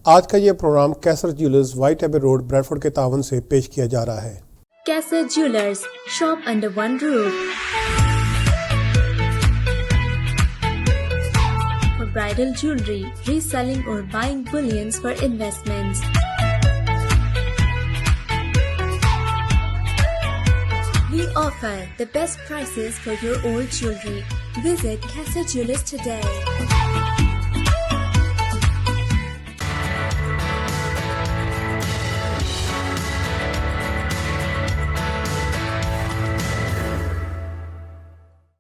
آج کا یہ پروگرام کیسر jewellers white eBay road Bradford کے تعاون سے پیش کیا جا رہا ہے۔ Kaiser Jewelers, shop under one roof. For bridal jewelry, reselling or buying bullions for investments. We offer the best prices for your old jewelry. Visit Kaiser Jewelers today.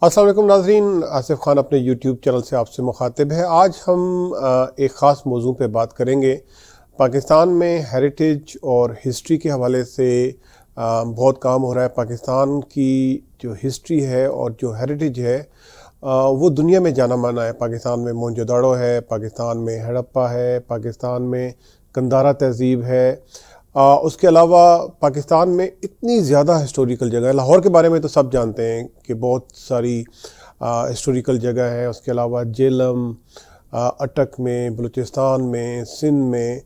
السلام علیکم ناظرین، آصف خان اپنے یوٹیوب چینل سے آپ سے مخاطب ہے۔ آج ہم ایک خاص موضوع پہ بات کریں گے۔ پاکستان میں ہیریٹیج اور ہسٹری کے حوالے سے بہت کام ہو رہا ہے۔ پاکستان کی جو ہسٹری ہے اور جو ہیریٹیج ہے وہ دنیا میں جانا مانا ہے۔ پاکستان میں موہنجو داڑو ہے، پاکستان میں ہڑپا ہے، پاکستان میں کندارا تہذیب ہے۔ اس کے علاوہ پاکستان میں اتنی زیادہ ہسٹوریکل جگہ ہے۔ لاہور کے بارے میں تو سب جانتے ہیں کہ بہت ساری ہسٹوریکل جگہ ہے۔ اس کے علاوہ جیلم، اٹک میں، بلوچستان میں، سندھ میں،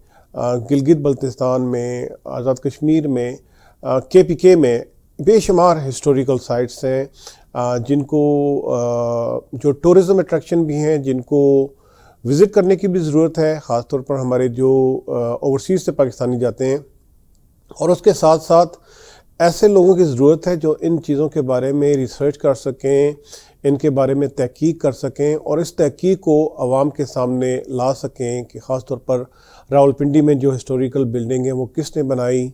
گلگت بلتستان میں، آزاد کشمیر میں، KPK میں بے شمار ہسٹوریکل سائٹس ہیں جن کو جو ٹورزم اٹریکشن بھی ہیں، جن کو وزٹ کرنے کی بھی ضرورت ہے، خاص طور پر ہمارے جو اوورسیز سے پاکستانی جاتے ہیں۔ اور اس کے ساتھ ساتھ ایسے لوگوں کی ضرورت ہے جو ان چیزوں کے بارے میں ریسرچ کر سکیں، ان کے بارے میں تحقیق کر سکیں اور اس تحقیق کو عوام کے سامنے لا سکیں کہ خاص طور پر راولپنڈی میں جو ہسٹوریکل بلڈنگ ہے وہ کس نے بنائی،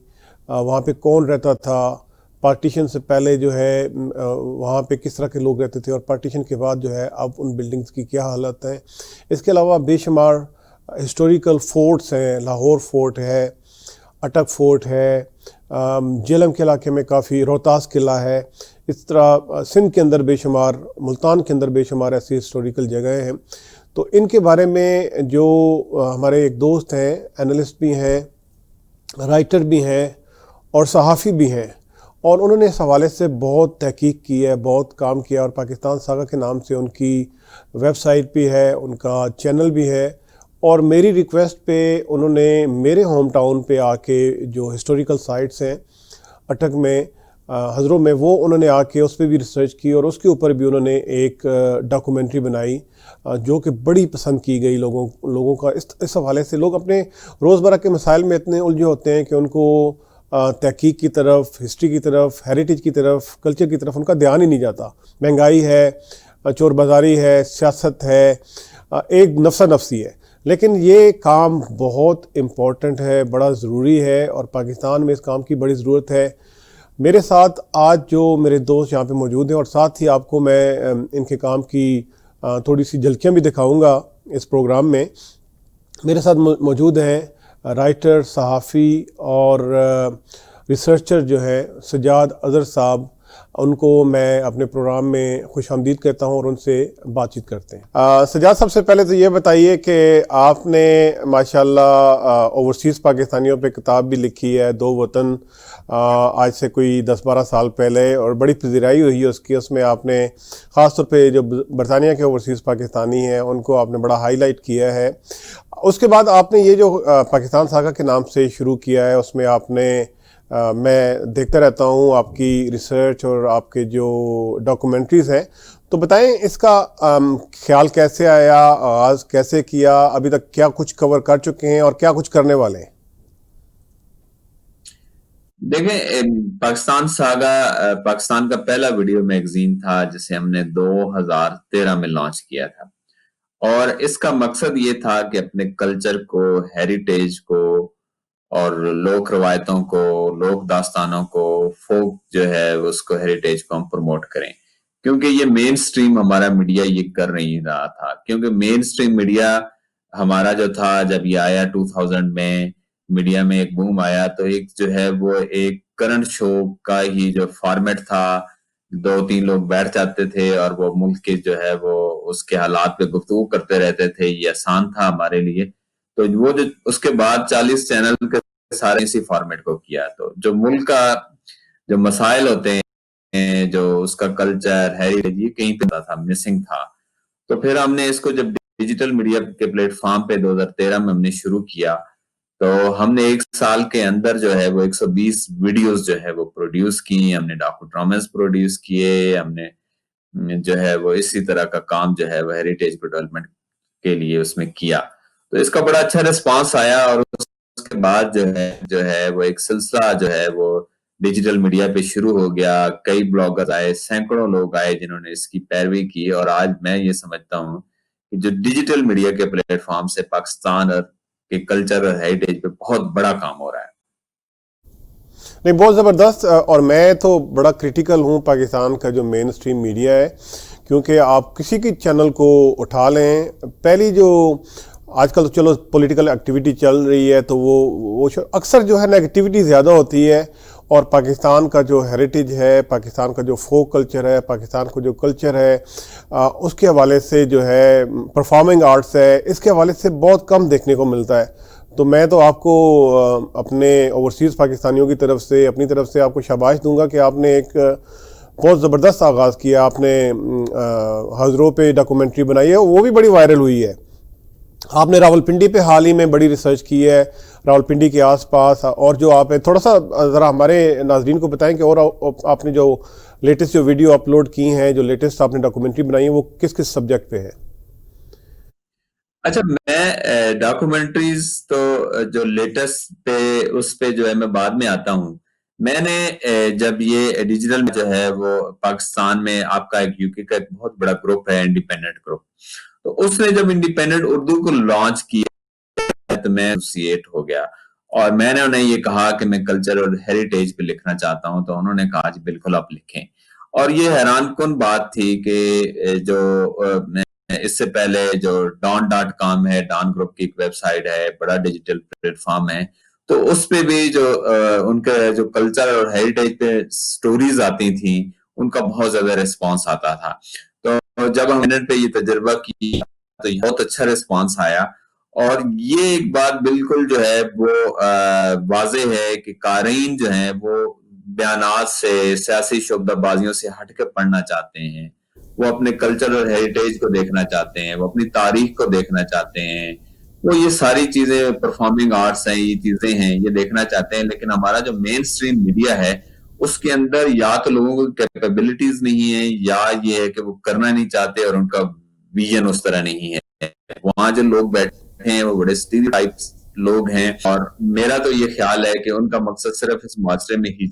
وہاں پہ کون رہتا تھا، پارٹیشن سے پہلے جو ہے وہاں پہ کس طرح کے لوگ رہتے تھے اور پارٹیشن کے بعد جو ہے اب ان بلڈنگز کی کیا حالت ہے۔ اس کے علاوہ بے شمار ہسٹوریکل فورٹس ہیں۔ لاہور فورٹ ہے، اٹک فورٹ ہے، جیلم کے علاقے میں کافی روہتاس قلعہ ہے۔ اس طرح سندھ کے اندر بے شمار، ملتان کے اندر بے شمار ایسی ہسٹوریکل جگہیں ہیں۔ تو ان کے بارے میں جو ہمارے ایک دوست ہیں، اینالسٹ بھی ہیں، رائٹر بھی ہیں اور صحافی بھی ہیں، اور انہوں نے اس حوالے سے بہت تحقیق کی ہے، بہت کام کیا، اور پاکستان ساگا کے نام سے ان کی ویب سائٹ بھی ہے، ان کا چینل بھی ہے۔ اور میری ریکویسٹ پہ انہوں نے میرے ہوم ٹاؤن پہ آ کے جو ہسٹوریکل سائٹس ہیں اٹک میں، ہزروں میں، وہ انہوں نے آ کے اس پہ بھی ریسرچ کی اور اس کے اوپر بھی انہوں نے ایک ڈاکومنٹری بنائی جو کہ بڑی پسند کی گئی لوگوں کا۔ اس حوالے سے لوگ اپنے روزمرہ کے مسائل میں اتنے الجھے ہوتے ہیں کہ ان کو تحقیق کی طرف، ہسٹری کی طرف، ہیریٹیج کی طرف، کلچر کی طرف ان کا دھیان ہی نہیں جاتا۔ مہنگائی ہے، چور بازاری ہے، سیاست ہے، ایک نفسا نفسی ہے۔ لیکن یہ کام بہت امپورٹنٹ ہے، بڑا ضروری ہے، اور پاکستان میں اس کام کی بڑی ضرورت ہے۔ میرے ساتھ آج جو میرے دوست یہاں پہ موجود ہیں، اور ساتھ ہی آپ کو میں ان کے کام کی تھوڑی سی جھلکیاں بھی دکھاؤں گا اس پروگرام میں۔ میرے ساتھ موجود ہیں رائٹر، صحافی اور ریسرچر جو ہیں سجاد اظہر صاحب۔ ان کو میں اپنے پروگرام میں خوش آمدید کہتا ہوں اور ان سے بات چیت کرتے ہیں۔ سجاد صاحب، سے پہلے تو یہ بتائیے کہ آپ نے ماشاءاللہ اوورسیز پاکستانیوں پہ کتاب بھی لکھی ہے، دو وطن، آج سے کوئی 10-12 سال پہلے، اور بڑی پذیرائی ہوئی ہے اس کی۔ اس میں آپ نے خاص طور پہ جو برطانیہ کے اوورسیز پاکستانی ہیں ان کو آپ نے بڑا ہائی لائٹ کیا ہے۔ اس کے بعد آپ نے یہ جو پاکستان ساگا کے نام سے شروع کیا ہے، اس میں آپ نے میں دیکھتا رہتا ہوں آپ کی ریسرچ اور آپ کے جو ڈاکومنٹریز ہیں، تو بتائیں اس کا خیال کیسے آیا، آغاز کیسے کیا، ابھی تک کیا کچھ کور کر چکے ہیں اور کیا کچھ کرنے والے ہیں؟ دیکھیں، پاکستان ساگا پاکستان کا پہلا ویڈیو میگزین تھا جسے ہم نے 2013 میں لانچ کیا تھا، اور اس کا مقصد یہ تھا کہ اپنے کلچر کو، ہیریٹیج کو اور لوک روایتوں کو، لوک داستانوں کو، فوک جو ہے اس کو، ہیریٹیج کو ہم پروموٹ کریں، کیونکہ یہ مین سٹریم ہمارا میڈیا یہ کر نہیں رہا تھا۔ کیونکہ مین سٹریم میڈیا ہمارا جو تھا، جب یہ آیا 2000 میں میڈیا میں ایک بوم آیا، تو ایک جو ہے وہ ایک کرنٹ شو کا ہی جو فارمیٹ تھا، 2-3 لوگ بیٹھ جاتے تھے اور وہ ملک کے جو ہے وہ اس کے حالات پہ گفتگو کرتے رہتے تھے۔ یہ آسان تھا ہمارے لیے۔ تو وہ جو اس کے بعد 40 چینل کے سارے اسی فارمیٹ کو کیا، تو جو ملک کا جو مسائل ہوتے ہیں، جو اس کا کلچر، ہیریٹیج، یہ کہیں پہ تھا، مسنگ تھا۔ تو پھر ہم نے اس کو جب ڈیجیٹل میڈیا کے پلیٹ فارم پہ 2013 میں ہم نے شروع کیا، تو ہم نے 1 سال کے اندر جو ہے وہ 120 ویڈیوز جو ہے وہ پروڈیوس کی، ہم نے ڈاکوڈراماز پروڈیوس کیے، ہم نے جو ہے وہ اسی طرح کا کام جو ہے وہ ہیریٹیج کو ڈیولپمنٹ کے لیے اس میں کیا. تو اس کا بڑا اچھا ریسپانس آیا، اور اس کے بعد جو ہے وہ ایک سلسلہ جو ہے وہ ڈیجیٹل میڈیا پہ شروع ہو گیا. کئی بلاگر آئے، سینکڑوں لوگ آئے جنہوں نے اس کی پیروی کی، اور آج میں یہ سمجھتا ہوں کہ جو ڈیجیٹل میڈیا کے پلیٹ فارم سے پاکستان اور کے کلچر اور ہیریٹیج پہ بہت بڑا کام ہو رہا ہے. نہیں، بہت زبردست. اور میں تو بڑا کریٹیکل ہوں پاکستان کا جو مین اسٹریم میڈیا ہے، کیونکہ آپ کسی کی چینل کو اٹھا لیں، پہلی جو آج کل تو چلو پولیٹیکل ایکٹیویٹی چل رہی ہے تو وہ اکثر جو ہے نیگیٹیوٹی زیادہ ہوتی ہے، اور پاکستان کا جو ہیریٹیج ہے، پاکستان کا جو فوک کلچر ہے، پاکستان کا جو کلچر ہے، اس کے حوالے سے جو ہے پرفارمنگ آرٹس ہے، اس کے حوالے سے بہت کم دیکھنے کو ملتا ہے. تو میں تو آپ کو اپنے اوورسیز پاکستانیوں کی طرف سے، اپنی طرف سے آپ کو شاباش دوں گا کہ آپ نے ایک بہت زبردست آغاز کیا. آپ نے ہزروں پہ ڈاکومنٹری بنائی ہے، وہ بھی بڑی وائرل ہوئی ہے. آپ نے راولپنڈی پہ حال ہی میں بڑی ریسرچ کی ہے، راولپنڈی کے آس پاس، اور جو آپ تھوڑا سا ذرا ہمارے ناظرین کو بتائیں کہ اور آپ نے جو لیٹسٹ جو ویڈیو اپلوڈ کی ہیں، جو لیٹسٹ آپ نے ڈاکومنٹری بنائی ہے، وہ کس کس سبجیکٹ پہ ہے؟ اچھا، میں ڈاکومنٹریز تو جو لیٹسٹ پہ اس پہ جو ہے میں بعد میں آتا ہوں. میں نے جب یہ ڈیجیٹل جو ہے وہ پاکستان میں آپ کا ایک UK کا ایک بہت بڑا گروپ ہے، انڈیپینڈنٹ گروپ، تو اس نے جب انڈیپینڈنٹ اردو کو لانچ کیا تو میں ایسوسیٹ ہو گیا، اور میں نے انہیں یہ کہا کہ میں کلچر اور ہیریٹیج پہ لکھنا چاہتا ہوں. تو انہوں نے کہا جی بالکل آپ لکھیں. اور یہ حیران کن بات تھی کہ جو اس سے پہلے جو ڈان.com ہے، ڈان گروپ کی ایک ویب سائٹ ہے، بڑا ڈیجیٹل پلیٹ فارم ہے، تو اس پہ بھی جو ان کے جو کلچر اور ہیریٹیج پہ سٹوریز آتی تھیں، ان کا بہت زیادہ ریسپانس آتا تھا. تو جب ہم نے یہ تجربہ کی تو بہت اچھا ریسپانس آیا. اور یہ ایک بات بالکل جو ہے وہ واضح ہے کہ قارئین جو ہیں وہ بیانات سے، سیاسی شعبہ بازیوں سے ہٹ کے پڑھنا چاہتے ہیں. وہ اپنے کلچر اور ہیریٹیج کو دیکھنا چاہتے ہیں، وہ اپنی تاریخ کو دیکھنا چاہتے ہیں، وہ یہ ساری چیزیں، پرفارمنگ آرٹس ہیں، یہ چیزیں ہیں، یہ دیکھنا چاہتے ہیں. لیکن ہمارا جو مین سٹریم میڈیا ہے اس کے اندر یا تو لوگوں کو کیپیبلٹیز نہیں ہیں، یا یہ ہے کہ وہ کرنا نہیں چاہتے اور ان کا ویژن اس طرح نہیں ہے. وہاں جو لوگ بیٹھے ہیں وہ بڑے اسٹیریوٹائپس لوگ ہیں، اور میرا تو یہ خیال ہے کہ ان کا مقصد صرف اس معاشرے میں ہی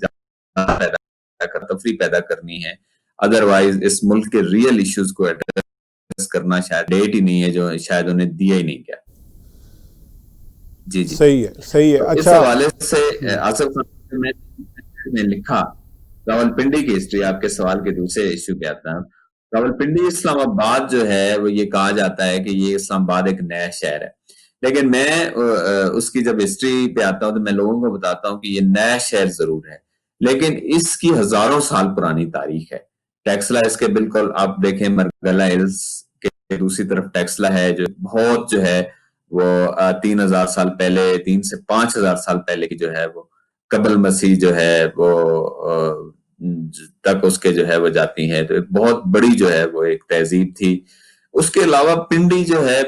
تفریح پیدا کرنی ہے. ادروائز اس ملک کے ریئل ایشوز کو ایڈریس کرنا شاید ڈیٹ ہی نہیں ہے، جو شاید انہیں دیا ہی نہیں گیا. جی جی صحیح ہے، صحیح ہے. اس اچھا، حوالے سے آصف خان نے لکھا راولپنڈی کی ہسٹری. آپ کے سوال کے دوسرے ایشو پہ آتا ہے. راولپنڈی اسلام آباد جو ہے وہ یہ کہا جاتا ہے کہ یہ اسلام آباد ایک نیا شہر ہے، لیکن میں اس کی جب ہسٹری پہ آتا ہوں تو میں لوگوں کو بتاتا ہوں کہ یہ نیا شہر ضرور ہے، لیکن اس کی ہزاروں سال پرانی تاریخ ہے. ٹیکسلا اس کے بالکل آپ دیکھیں، مرگلہ ہلز کے دوسری طرف ٹیکسلا ہے، جو بہت جو ہے وہ 3000 سال پہلے، 3 سے 5000 سال پہلے کی جو ہے وہ قبل مسیح جو ہے وہ تک اس کے جو ہے وہ جاتی ہے. تو ایک بہت بڑی جو ہے وہ ایک تہذیب تھی. اس کے علاوہ پنڈی جو ہے،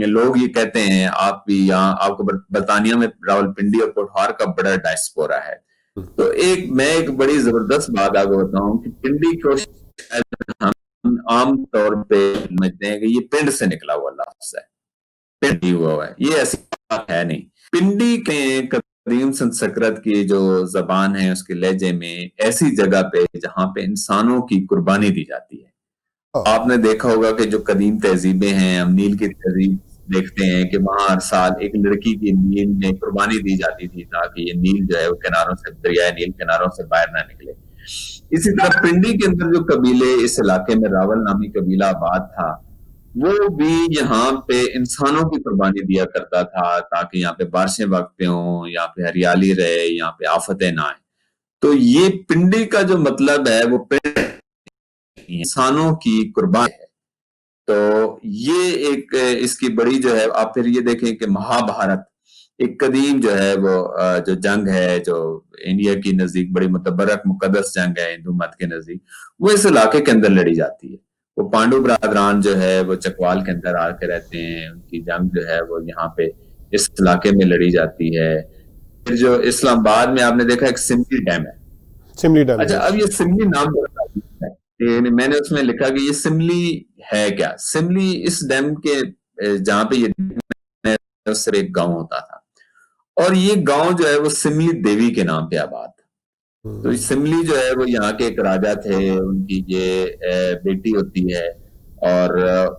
لوگ یہ کہتے ہیں، آپ بھی یہاں آپ کو برطانیہ میں راولپنڈی اور کوٹھوار کا بڑا ڈائسپورا ہے. تو میں ایک بڑی زبردست بات آپ کو بتاؤں کہ پنڈی کو ہم عام طور پہ سمجھتے ہیں کہ یہ پنڈ سے نکلا ہوا لفظ ہے، پنڈی ہوا ہے. یہ ایسی بات ہے نہیں. پنڈی کے قدیم سنسکرت کی جو زبان ہے، اس کے لہجے میں ایسی جگہ پہ جہاں پہ انسانوں کی قربانی دی جاتی ہے. آپ نے دیکھا ہوگا کہ جو قدیم تہذیبیں ہیں، ہم نیل کی تہذیب دیکھتے ہیں کہ وہاں ہر سال ایک لڑکی کی نیل میں قربانی دی جاتی تھی تاکہ یہ نیل جو ہے وہ کناروں سے، دریائے نیل کناروں سے باہر نہ نکلے. اسی طرح پنڈی کے اندر جو قبیلے اس علاقے میں، راول نامی قبیلہ آباد تھا، وہ بھی یہاں پہ انسانوں کی قربانی دیا کرتا تھا تاکہ یہاں پہ بارشیں وقت پہ ہوں، یہاں پہ ہریالی رہے، یہاں پہ آفتیں نہ آئیں. تو یہ پنڈی کا جو مطلب ہے وہ انسانوں کی قربانی ہے. تو یہ ایک اس کی بڑی جو ہے، آپ پھر یہ دیکھیں کہ مہابھارت ایک قدیم جو ہے وہ جو جنگ ہے، جو انڈیا کی نزدیک بڑی متبرک مقدس جنگ ہے ہندو مت کے نزدیک، وہ اس علاقے کے اندر لڑی جاتی ہے. وہ پانڈو برادران جو ہے وہ چکوال کے اندر آ کے رہتے ہیں، ان کی جنگ جو ہے وہ یہاں پہ اس علاقے میں لڑی جاتی ہے. پھر جو اسلام آباد میں آپ نے دیکھا ایک سملی ڈیم ہے. سملی ڈیم. اچھا, اب یہ سملی نام ہے, یعنی میں نے اس میں لکھا کہ یہ سملی ہے کیا. سملی اس ڈیم کے جہاں پہ یہ صرف ایک گاؤں ہوتا تھا, اور یہ گاؤں جو ہے وہ سملی دیوی کے نام پہ آباد تھا. تو سملی جو ہے وہ یہاں کے ایک راجا تھے, ان کی یہ بیٹی ہوتی ہے, اور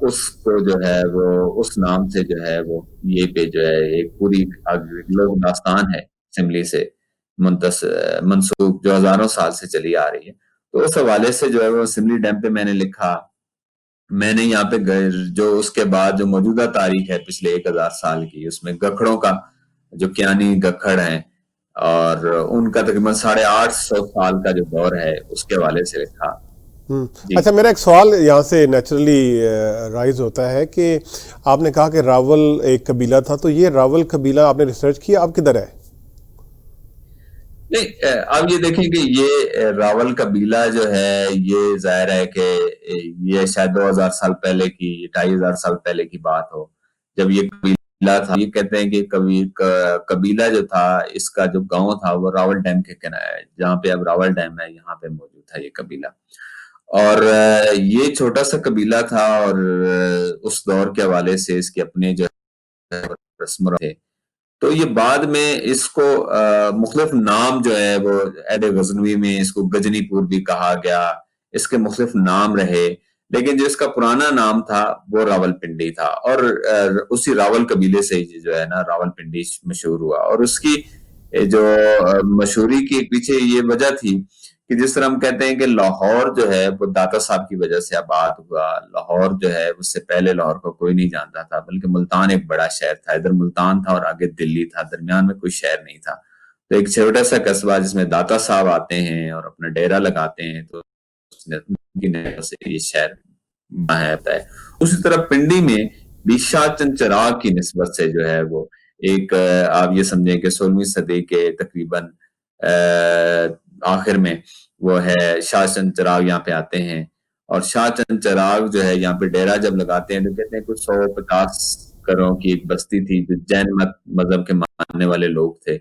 اس کو جو ہے وہ اس نام سے جو ہے وہ یہ پہ جو ہے ایک پوری لوگ داستان ہے سملی سے منسوخ, جو ہزاروں سال سے چلی آ رہی ہے. تو اس حوالے سے جو ہے وہ سملی ڈیم پہ میں نے لکھا. میں نے یہاں پہ جو اس کے بعد جو موجودہ تاریخ ہے پچھلے 1000 سال کی, اس میں گکھڑوں کا جو کیانی گکھڑ ہیں اور ان کا تقریباً 850 سال کا جو دور ہے اس کے حوالے سے لکھا. اچھا, میرا ایک سوال یہاں سے نیچرلی رائز ہوتا ہے کہ آپ نے کہا کہ راول ایک قبیلہ تھا, تو یہ راول قبیلہ آپ نے ریسرچ کیا, اب کدھر ہے؟ نہیں, اب یہ دیکھیں کہ یہ راول قبیلہ جو ہے یہ ظاہر ہے کہ یہ شاید 2000 سال پہلے کی, 2500 سال پہلے کی بات ہو جب یہ قبیلہ تھا. یہ کہتے ہیں کہ قبیلہ جو تھا اس کا جو گاؤں تھا وہ راول ڈیم کے کنارے, جہاں پہ اب راول ڈیم ہے یہاں پہ موجود تھا یہ قبیلہ. اور یہ چھوٹا سا قبیلہ تھا, اور اس دور کے حوالے سے اس کے اپنے جو رسم تھے. تو یہ بعد میں اس کو مختلف نام جو ہے وہ عہد غزنوی میں اس کو گجنی پور بھی کہا گیا, اس کے مختلف نام رہے, لیکن جو اس کا پرانا نام تھا وہ راول پنڈی تھا. اور اسی راول قبیلے سے جو ہے نا راول پنڈی مشہور ہوا. اور اس کی جو مشہوری کے پیچھے یہ وجہ تھی کہ جس طرح ہم کہتے ہیں کہ لاہور جو ہے وہ داتا صاحب کی وجہ سے آباد ہوا. لاہور جو ہے اس سے پہلے لاہور کو کوئی نہیں جانتا تھا, بلکہ ملتان ایک بڑا شہر تھا. ادھر ملتان تھا اور آگے دلی تھا, درمیان میں کوئی شہر نہیں تھا. تو ایک چھوٹا سا قصبہ جس میں داتا صاحب آتے ہیں اور اپنا ڈیرا لگاتے ہیں, تو یہ شہر ہے. اسی طرح پنڈی میں بھی شاہ چند چراغ کی نسبت سے جو ہے وہ ایک آپ یہ سمجھیں کہ 16ویں صدی کے تقریباً آخر میں وہ ہے شاہ چند چراغ یہاں پہ آتے ہیں. اور شاہ چند چراغ جو ہے یہاں پہ ڈیرا جب لگاتے ہیں تو کہتے ہیں کچھ 150 گھروں کی ایک بستی تھی جو جین مذہب کے ماننے والے لوگ تھے.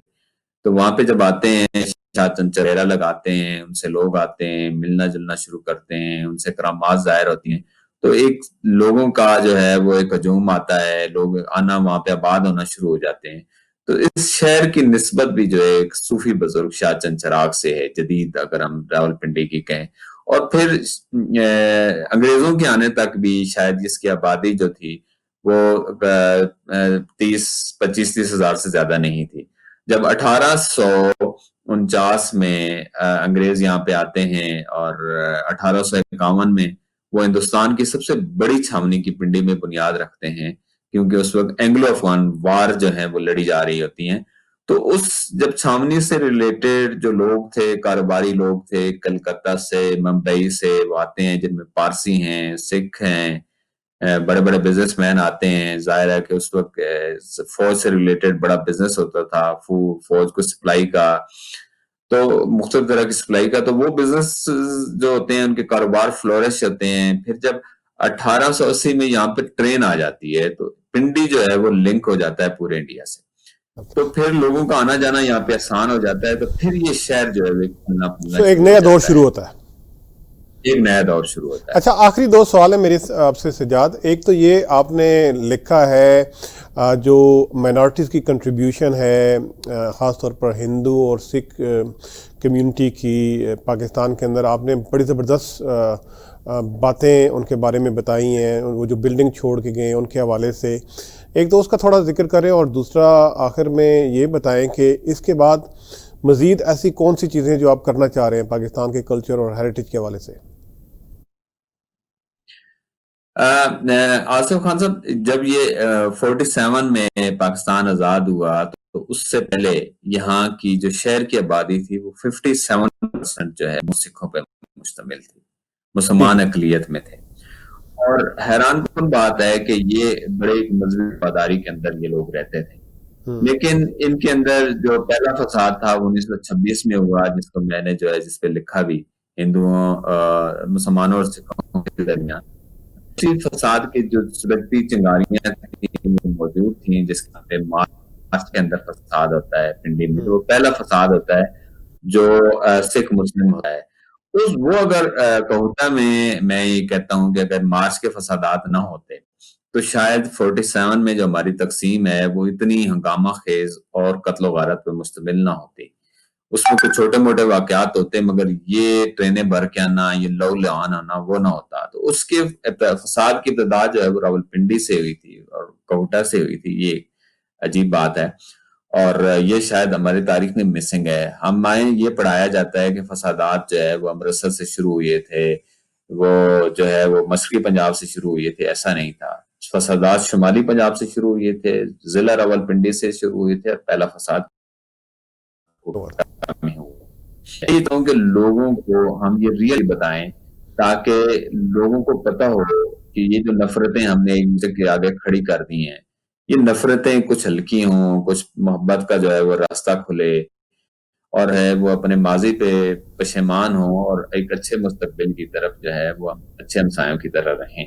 تو وہاں پہ جب آتے ہیں شاہ چند چراغ لگاتے ہیں, ان سے لوگ آتے ہیں, ملنا جلنا شروع کرتے ہیں, ان سے کرامات ظاہر ہوتی ہیں. تو ایک لوگوں کا جو ہے وہ ایک ہجوم آتا ہے, لوگ آنا وہاں پہ آباد ہونا شروع ہو جاتے ہیں. تو اس شہر کی نسبت بھی جو ہے ایک صوفی بزرگ شاہ چند چراغ سے ہے, جدید اگر ہم راول پنڈی کی کہیں. اور پھر انگریزوں کے آنے تک بھی شاید اس کی آبادی جو تھی وہ 25-30 ہزار سے زیادہ نہیں تھی. جب 1849 میں انگریز یہاں پہ آتے ہیں اور 1851 میں وہ ہندوستان کی سب سے بڑی چھاونی کی پنڈی میں بنیاد رکھتے ہیں, کیونکہ اس وقت اینگلو افغان وار جو ہے وہ لڑی جا رہی ہوتی ہیں. تو اس جب چھاونی سے ریلیٹڈ جو لوگ تھے, کاروباری لوگ تھے, کلکتہ سے, ممبئی سے وہ آتے ہیں, جن میں پارسی ہیں, سکھ ہیں, بڑے بڑے بزنس مین آتے ہیں. ظاہر ہے کہ اس وقت فوج سے ریلیٹڈ بڑا بزنس ہوتا تھا, فوج کو سپلائی کا, تو مختلف طرح کی سپلائی کا. تو وہ بزنس جو ہوتے ہیں ان کے کاروبار فلورش ہوتے ہیں. پھر جب 1880 میں یہاں پہ ٹرین آ جاتی ہے تو پنڈی جو ہے وہ لنک ہو جاتا ہے پورے انڈیا سے, تو پھر لوگوں کا آنا جانا یہاں پہ آسان ہو جاتا ہے. تو پھر یہ شہر جو ہے ایک نیا دور شروع ہوتا ہے, ایک نیا دور شروع ہوتا ہے. اچھا, آخری 2 سوال ہیں میرے آپ سے سجاد. ایک تو یہ آپ نے لکھا ہے جو مائنارٹیز کی کنٹریبیوشن ہے خاص طور پر ہندو اور سکھ کمیونٹی کی پاکستان کے اندر, آپ نے بڑی زبردست باتیں ان کے بارے میں بتائی ہیں, وہ جو بلڈنگ چھوڑ کے گئے ان کے حوالے سے. ایک تو اس کا تھوڑا ذکر کریں, اور دوسرا آخر میں یہ بتائیں کہ اس کے بعد مزید ایسی کون سی چیزیں جو آپ کرنا چاہ رہے ہیں پاکستان کے کلچر اور ہیریٹیج کے حوالے سے. آصف خان صاحب, جب یہ 47 میں پاکستان آزاد ہوا تو اس سے پہلے یہاں کی جو شہر کی آبادی تھی وہ 57% جو ہے سکھوں پہ مشتمل تھی, مسلمان اقلیت میں تھے. اور حیران کن بات ہے کہ یہ بڑے مذہبی وفاداری کے اندر یہ لوگ رہتے تھے, لیکن ان کے اندر جو پہلا فساد تھا 1926 میں ہوا, جس کو میں نے جو ہے جس پہ لکھا بھی, ہندوؤں مسلمانوں اور سکھوں کے درمیان فساد کی جو صورتی چنگاریاں موجود تھیں, جس کے مارچ کے اندر فساد ہوتا ہے پنڈی میں، تو وہ پہلا فساد ہوتا ہے جو سکھ مسلم ہوتا ہے. وہ اگر کوہٹا میں یہ کہتا ہوں کہ اگر مارچ کے فسادات نہ ہوتے تو شاید 47 میں جو ہماری تقسیم ہے وہ اتنی ہنگامہ خیز اور قتل و غارت پہ مشتمل نہ ہوتی. اس میں کچھ چھوٹے موٹے واقعات ہوتے مگر یہ ٹرینیں بھر کے آنا، یہ لو لعان آنا وہ نہ ہوتا. تو اس کے فساد کی ابتدا جو ہے وہ راولپنڈی سے ہوئی تھی اور کوہٹا سے ہوئی تھی. یہ عجیب بات ہے اور یہ شاید ہماری تاریخ میں مسنگ ہے. ہمیں یہ پڑھایا جاتا ہے کہ فسادات جو ہے وہ امرتسر سے شروع ہوئے تھے، وہ جو ہے وہ مشرقی پنجاب سے شروع ہوئے تھے. ایسا نہیں تھا. فسادات شمالی پنجاب سے شروع ہوئے تھے، ضلع راولپنڈی سے شروع ہوئے تھے اور پہلا فساد میں ہوا. چاہیے کہ لوگوں کو ہم یہ ریئل بتائیں تاکہ لوگوں کو پتہ ہو کہ یہ جو نفرتیں ہم نے ایک دوسرے کے آگے کھڑی کر دی ہیں، یہ نفرتیں کچھ ہلکی ہوں، کچھ محبت کا جو ہے وہ راستہ کھلے اور ہے وہ اپنے ماضی پہ پشیمان ہوں اور ایک اچھے مستقبل کی طرف جو ہے وہ اچھے ہمسایوں کی طرح رہیں.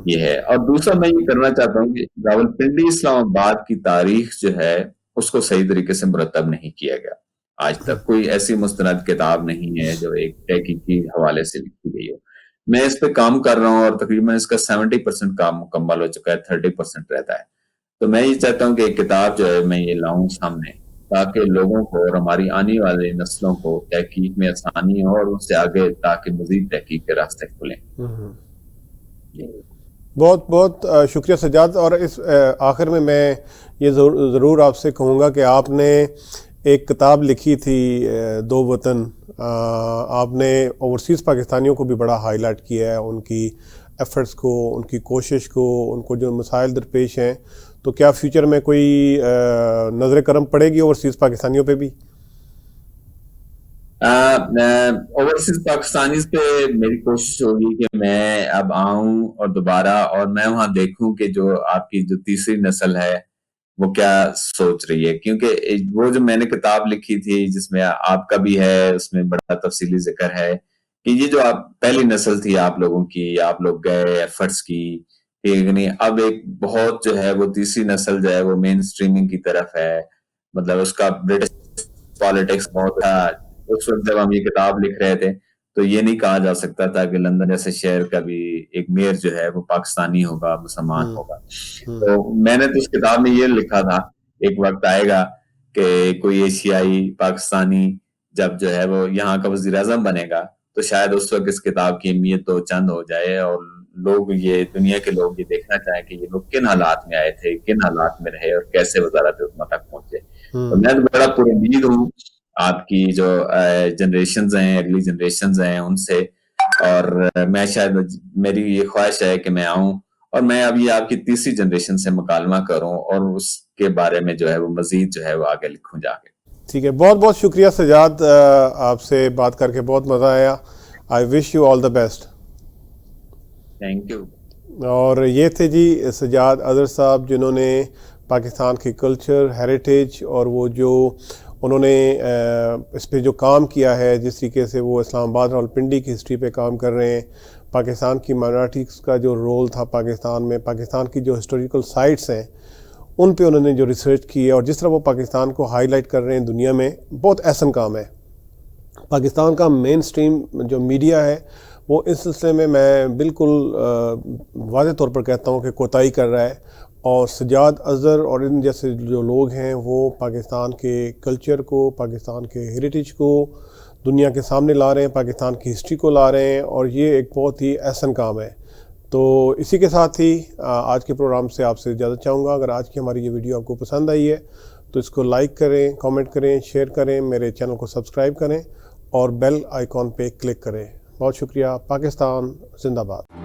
یہ ہے. اور دوسرا میں یہ کرنا چاہتا ہوں کہ راولپنڈی اسلام آباد کی تاریخ جو ہے اس کو صحیح طریقے سے مرتب نہیں کیا گیا. آج تک کوئی ایسی مستند کتاب نہیں ہے جو ایک تحقیقی حوالے سے لکھی گئی ہو. میں اس پہ کام کر رہا ہوں اور تقریباً اس کا 70% کام مکمل ہو چکا ہے، 30% رہتا ہے. تو میں یہ چاہتا ہوں کہ ایک کتاب جو ہے میں یہ لاؤں سامنے تاکہ لوگوں کو اور ہماری آنے والی نسلوں کو تحقیق میں آسانی ہو اور اس سے آگے تاکہ مزید تحقیق کے راستے کھلیں. بہت بہت شکریہ سجاد. اور اس آخر میں یہ ضرور آپ سے کہوں گا کہ آپ نے ایک کتاب لکھی تھی دو وطن، آپ نے اوورسیز پاکستانیوں کو بھی بڑا ہائی لائٹ کیا ہے، ان کی ایفرٹس کو، ان کی کوشش کو، ان کو جو مسائل درپیش ہیں. تو کیا فیوچر میں کوئی نظر کرم پڑے گی اوورسیز پاکستانیوں پہ بھی؟ اوورسیز پاکستانیز پہ میری کوشش ہوگی کہ میں اب آؤں اور دوبارہ اور میں وہاں دیکھوں کہ جو آپ کی جو تیسری نسل ہے وہ کیا سوچ رہی ہے. کیونکہ وہ جو میں نے کتاب لکھی تھی جس میں آپ کا بھی ہے، اس میں بڑا تفصیلی ذکر ہے کہ یہ جو آپ پہلی نسل تھی آپ لوگوں کی، آپ لوگ گئے ایفرٹس کی، اب ایک بہت جو ہے وہ تیسری نسل جو ہے وہ مین سٹریمنگ کی طرف ہے. مطلب اس کا برٹش پالیٹکس بہت تھا. اس وقت جب ہم یہ کتاب لکھ رہے تھے تو یہ نہیں کہا جا سکتا تھا کہ لندن جیسے شہر کا بھی ایک میئر جو ہے وہ پاکستانی ہوگا، مسلمان ہوگا. تو میں نے تو اس کتاب میں یہ لکھا تھا ایک وقت آئے گا کہ کوئی ایشیائی پاکستانی جب جو ہے وہ یہاں کا وزیر اعظم بنے گا تو شاید اس وقت اس کتاب کی اہمیت تو چند ہو جائے اور لوگ یہ دنیا کے لوگ یہ دیکھنا چاہیں کہ یہ لوگ کن حالات میں آئے تھے، کن حالات میں رہے اور کیسے وزارت عظمیٰ تک پہنچے. تو میں بڑا پر امید ہوں آپ کی جو جنریشنز ہیں، اگلی جنریشنز ہیں ان سے. اور میں شاید میری یہ خواہش ہے کہ میں آؤں اور میں اب یہ آپ کی تیسری جنریشن سے مکالمہ کروں اور اس کے بارے میں جو ہے وہ مزید جو ہے وہ آگے لکھوں جا کے. ٹھیک ہے، بہت بہت شکریہ سجاد، آپ سے بات کر کے بہت مزہ آیا. I wish you all the best. Thank you. اور یہ تھے جی سجاد اظہر صاحب، جنہوں نے پاکستان کے کلچر، ہیریٹیج اور وہ جو انہوں نے اس پہ جو کام کیا ہے، جس طریقے سے وہ اسلام آباد راولپنڈی کی ہسٹری پہ کام کر رہے ہیں، پاکستان کی مائنورٹیز کا جو رول تھا پاکستان میں، پاکستان کی جو ہسٹوریکل سائٹس ہیں ان پہ انہوں نے جو ریسرچ کی ہے اور جس طرح وہ پاکستان کو ہائی لائٹ کر رہے ہیں دنیا میں، بہت احسن کام ہے. پاکستان کا مین سٹریم جو میڈیا ہے وہ اس سلسلے میں بالکل واضح طور پر کہتا ہوں کہ کوتاہی کر رہا ہے. اور سجاد اظہر اور ان جیسے جو لوگ ہیں وہ پاکستان کے کلچر کو، پاکستان کے ہیریٹیج کو دنیا کے سامنے لا رہے ہیں، پاکستان کی ہسٹری کو لا رہے ہیں اور یہ ایک بہت ہی احسن کام ہے. تو اسی کے ساتھ ہی آج کے پروگرام سے آپ سے اجازت چاہوں گا. اگر آج کی ہماری یہ ویڈیو آپ کو پسند آئی ہے تو اس کو لائک کریں، کامنٹ کریں، شیئر کریں، میرے چینل کو سبسکرائب کریں اور بیل آئیکن پہ کلک کریں. بہت شکریہ. پاکستان زندہ باد.